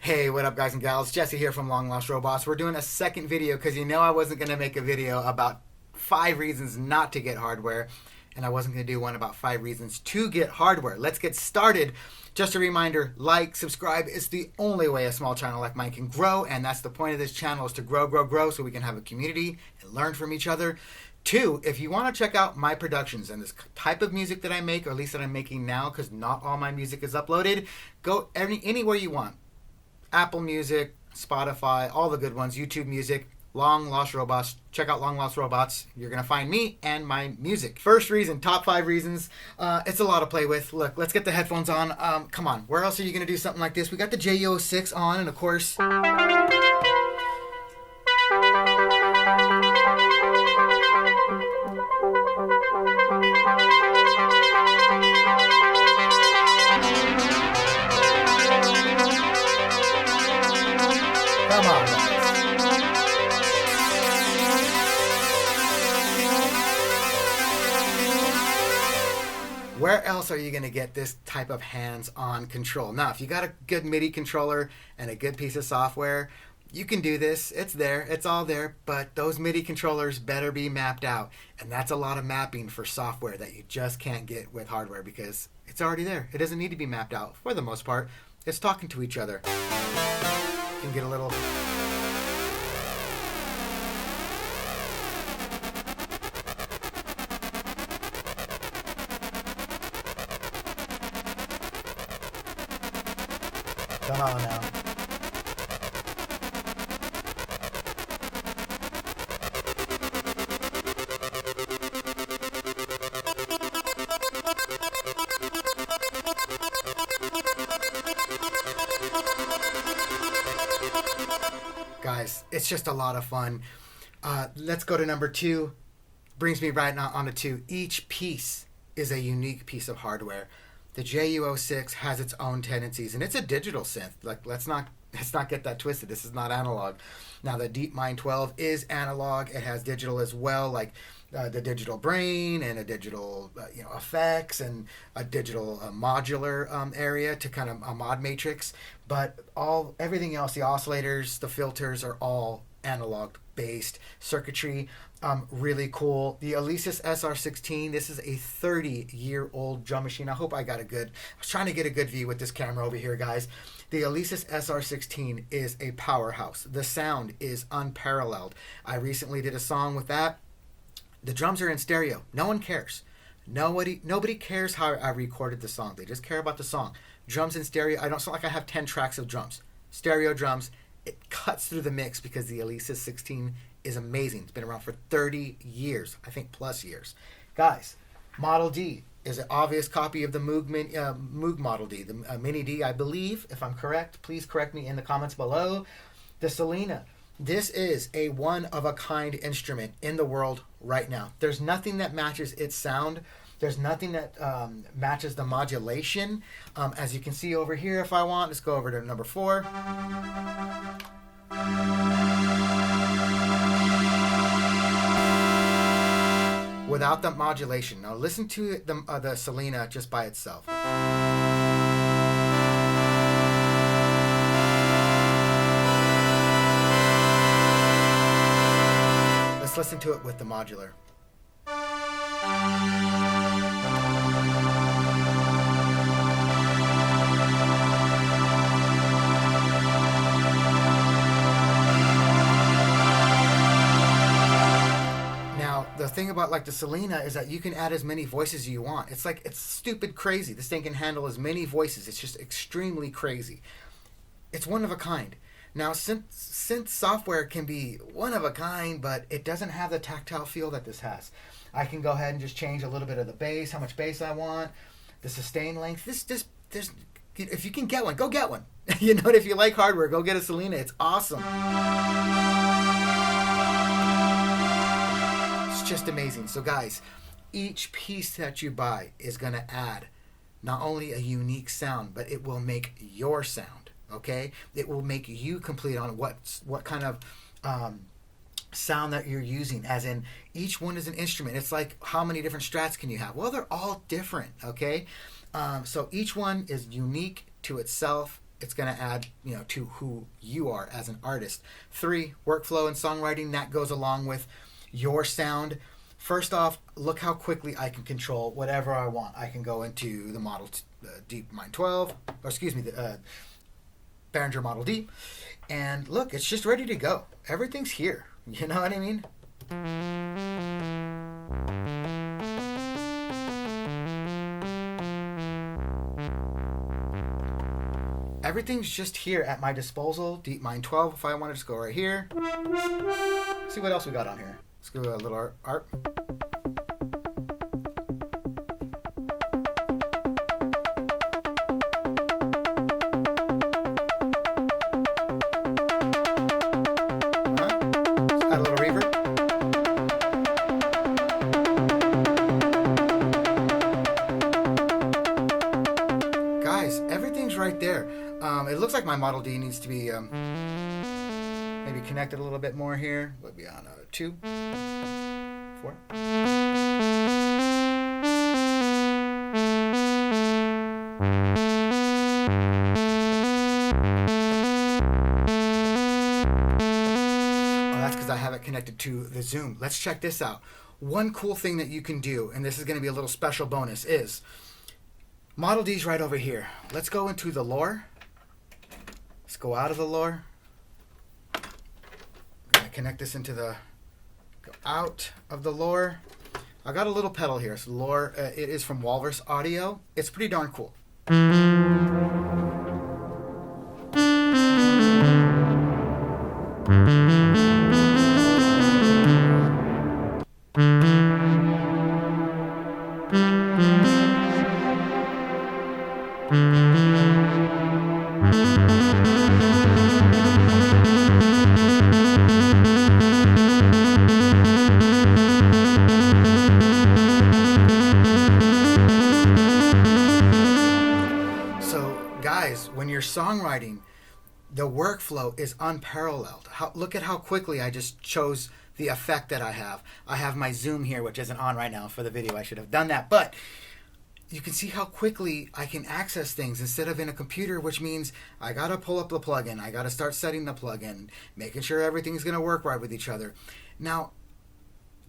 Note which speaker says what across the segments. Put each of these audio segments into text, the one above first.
Speaker 1: Hey, what up guys and gals? Jesse here from Long Lost Robots. We're doing a second video because you know I wasn't going to make a video about 5 reasons not to get hardware, and I wasn't going to do one about 5 reasons to get hardware. Let's get started. Just a reminder, like, subscribe. It's the only way a small channel like mine can grow, and that's the point of this channel, is to grow so we can have a community and learn from each other. 2, if you want to check out my productions and this type of music that I make, or at least that I'm making now, because not all my music is uploaded, go anywhere you want. Apple Music, Spotify, all the good ones, YouTube Music, Long Lost Robots. Check out Long Lost Robots. You're going to find me and my music. First reason, top 5 reasons. It's a lot to play with. Look, let's get the headphones on. Come on, where else are you going to do something like this? We got the JU06 on, and of course... Come on, guys. Where else are you going to get this type of hands-on control? Now, if you got a good MIDI controller and a good piece of software, you can do this. It's there. It's all there. But those MIDI controllers better be mapped out. And that's a lot of mapping for software that you just can't get with hardware because it's already there. It doesn't need to be mapped out for the most part. It's talking to each other. You can get a little... Come on now. Guys, it's just a lot of fun. Let's go to number 2. Brings me right now onto 2. Each piece is a unique piece of hardware. The JU06 has its own tendencies, and it's a digital synth. Like, let's not get that twisted. This is not analog. Now, the DeepMind 12 is analog. It has digital as well, like the digital brain and a digital effects and a digital modular area to kind of a mod matrix. But everything else, the oscillators, the filters, are all analog based circuitry. Really cool. The Alesis SR16, this is a 30-year-old drum machine. I hope I was trying to get a good view with this camera over here, guys. The Alesis SR16 is a powerhouse. The sound is unparalleled. I recently did a song with that. The drums are in stereo. No one cares. Nobody cares how I recorded the song. They just care about the song. Drums in stereo. I don't sound like I have 10 tracks of drums. Stereo drums. It cuts through the mix because the Alesis 16 is amazing. It's been around for 30 years, I think plus years. Guys, Model D is an obvious copy of the Moog Model D, the Mini D, I believe, if I'm correct. Please correct me in the comments below. The Selena. This is a one-of-a-kind instrument in the world right now. There's nothing that matches its sound. There's nothing that matches the modulation. As you can see over here, if I want, let's go over to number 4. Without the modulation. Now listen to the Selena just by itself. Let's listen to it with the modular. The thing about like the Selena is that you can add as many voices as you want. It's stupid crazy. This thing can handle as many voices. It's just extremely crazy. It's one of a kind. Now, synth software can be one of a kind, but it doesn't have the tactile feel that this has. I can go ahead and just change a little bit of the bass, how much bass I want, the sustain length. If you can get one, go get one. If you like hardware, go get a Selena. It's awesome. Just amazing. So guys, each piece that you buy is going to add not only a unique sound, but it will make your sound. Okay, it will make you complete on what kind of sound that you're using, as in each one is an instrument. It's like, how many different strats can you have? Well, they're all different, okay? So each one is unique to itself, it's going to add, to who you are as an artist. 3, workflow and songwriting, that goes along with your sound. First off, look how quickly I can control whatever I want. I can go into the Model D Mine 12, or excuse me, the Behringer Model D, and look, it's just ready to go. Everything's here. You know what I mean? Everything's just here at my disposal. Deep Mine 12, if I want to just go right here. See what else we got on here. Let's do a little art. Add a little reverb. Guys, everything's right there. It looks like my Model D needs to be maybe connected a little bit more here. We'll be on 2, 4. Oh, that's because I have it connected to the Zoom. Let's check this out. One cool thing that you can do, and this is going to be a little special bonus, is Model D's right over here. Let's go into the lore. Let's go out of the lore. I'm going to connect this into the, go out of the lore. I got a little pedal here. So lore, it is from Walrus Audio. It's pretty darn cool. When you're songwriting, the workflow is unparalleled. Look at how quickly I just chose the effect that I have. I have my Zoom here, which isn't on right now for the video. I should have done that. But you can see how quickly I can access things instead of in a computer, which means I got to pull up the plugin. I got to start setting the plugin, making sure everything's going to work right with each other. Now,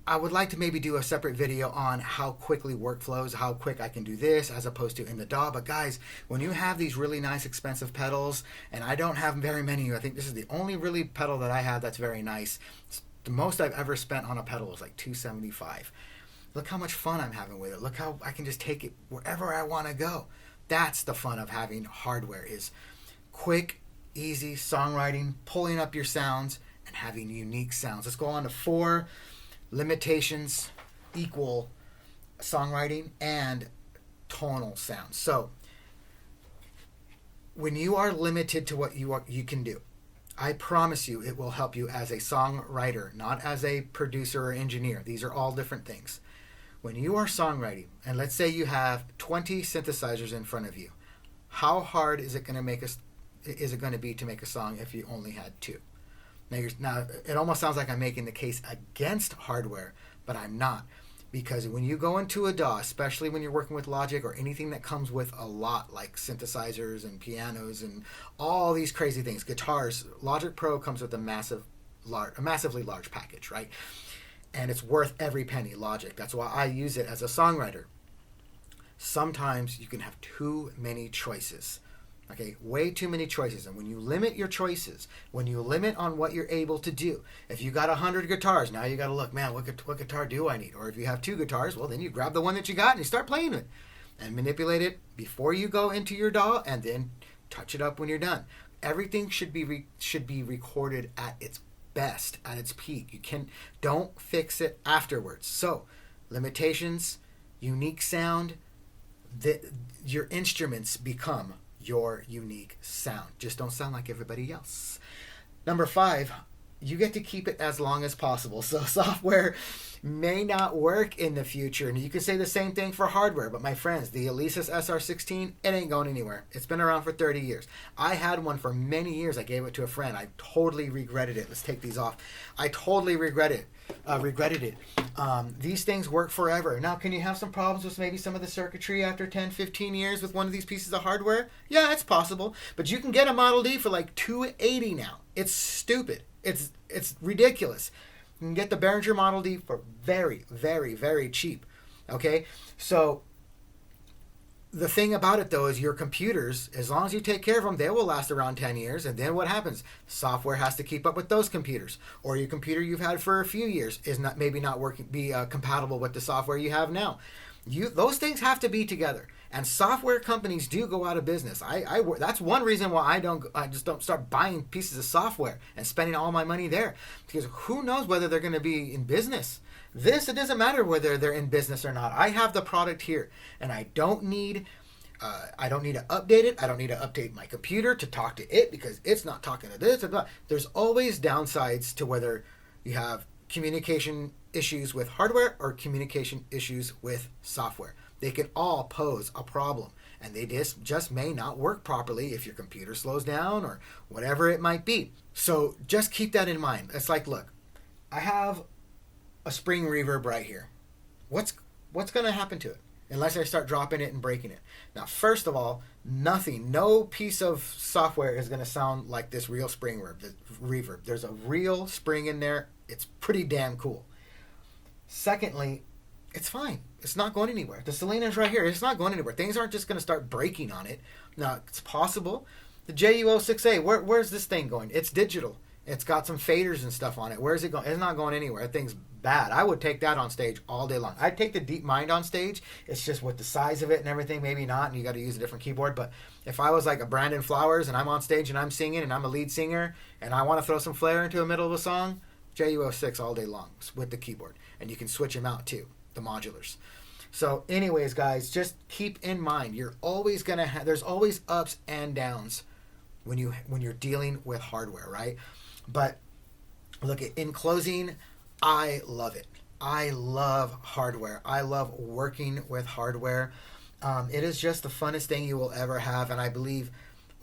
Speaker 1: I would like to maybe do a separate video on how quickly workflows, how quick I can do this as opposed to in the DAW. But guys, when you have these really nice expensive pedals, and I don't have very many, I think this is the only really pedal that I have that's very nice. The most I've ever spent on a pedal was like $275. Look how much fun I'm having with it. Look how I can just take it wherever I want to go. That's the fun of having hardware, is quick, easy songwriting, pulling up your sounds, and having unique sounds. Let's go on to 4 limitations equal songwriting and tonal sounds. So when you are limited to what you can do, I promise you it will help you as a songwriter, not as a producer or engineer. These are all different things. When you are songwriting, and let's say you have 20 synthesizers in front of you, how hard is it going to be to make a song if you only had 2? Now, it almost sounds like I'm making the case against hardware, but I'm not. Because when you go into a DAW, especially when you're working with Logic or anything that comes with a lot, like synthesizers and pianos and all these crazy things, guitars, Logic Pro comes with a massively large package, right? And it's worth every penny, Logic. That's why I use it as a songwriter. Sometimes you can have too many choices. Okay, way too many choices. And when you limit your choices, when you limit on what you're able to do, if you got 100 guitars, now you got to look, man, what guitar do I need? Or if you have 2 guitars, well, then you grab the one that you got and you start playing it and manipulate it before you go into your DAW, and then touch it up when you're done. Everything should be recorded at its best, at its peak. Don't fix it afterwards. So, limitations, unique sound, your instruments become your unique sound. Just don't sound like everybody else. Number 5, you get to keep it as long as possible. So software may not work in the future. And you can say the same thing for hardware. But my friends, the Alesis SR16, it ain't going anywhere. It's been around for 30 years. I had one for many years. I gave it to a friend. I totally regretted it. Let's take these off. I totally regretted it. These things work forever. Now, can you have some problems with maybe some of the circuitry after 10, 15 years with one of these pieces of hardware? Yeah, it's possible. But you can get a Model D for like $280 now. It's stupid. It's ridiculous. You can get the Behringer Model D for very, very, very cheap. Okay? So the thing about it, though, is your computers, as long as you take care of them, they will last around 10 years. And then what happens? Software has to keep up with those computers. Or your computer you've had for a few years is not compatible with the software you have now. Those things have to be together. And software companies do go out of business. That's one reason why I just don't start buying pieces of software and spending all my money there, because who knows whether they're going to be in business. It doesn't matter whether they're in business or not. I have the product here, and I don't need to update it. I don't need to update my computer to talk to it because it's not talking to this. There's always downsides to whether you have communication issues with hardware or communication issues with software. They can all pose a problem, and they just may not work properly if your computer slows down or whatever it might be. So just keep that in mind. It's like, look, I have a spring reverb right here. What's going to happen to it unless I start dropping it and breaking it? Now, first of all, no piece of software is going to sound like this real spring reverb. There's a real spring in there. It's pretty damn cool. Secondly, it's fine. It's not going anywhere. The Selena's right here. It's not going anywhere. Things aren't just going to start breaking on it. Now, it's possible. The JU06A, where's this thing going? It's digital. It's got some faders and stuff on it. Where's it going? It's not going anywhere. That thing's bad. I would take that on stage all day long. I'd take the Deep Mind on stage. It's just with the size of it and everything, maybe not, and you got to use a different keyboard. But if I was like a Brandon Flowers and I'm on stage and I'm singing and I'm a lead singer and I want to throw some flair into the middle of a song, JU06 all day long with the keyboard. And you can switch them out too, the modulars. So anyways, guys, just keep in mind, you're always going to there's always ups and downs when you're dealing with hardware, right? But look, in closing, I love it. I love hardware. I love working with hardware. It is just the funnest thing you will ever have. And I believe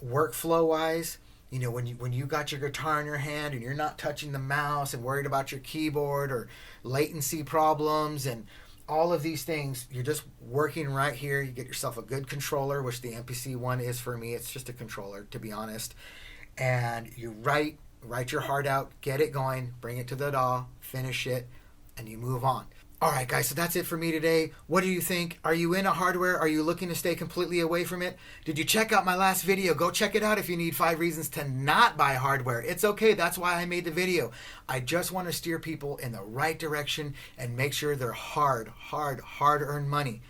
Speaker 1: workflow-wise, when you got your guitar in your hand and you're not touching the mouse and worried about your keyboard or latency problems and all of these things, you're just working right here. You get yourself a good controller, which the MPC one is for me. It's just a controller, to be honest. And you write your heart out, get it going, bring it to the DAW, finish it, and you move on. All right, guys, so that's it for me today. What do you think? Are you into hardware? Are you looking to stay completely away from it? Did you check out my last video? Go check it out if you need 5 reasons to not buy hardware. It's okay. That's why I made the video. I just want to steer people in the right direction and make sure their hard-earned money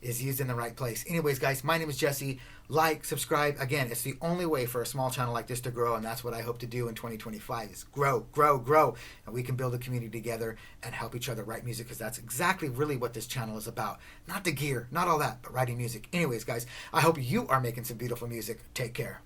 Speaker 1: is used in the right place. Anyways, guys, my name is Jesse. Like, subscribe. Again, it's the only way for a small channel like this to grow, and that's what I hope to do in 2025 is grow. And we can build a community together and help each other write music, because that's exactly really what this channel is about. Not the gear, not all that, but writing music. Anyways, guys, I hope you are making some beautiful music. Take care.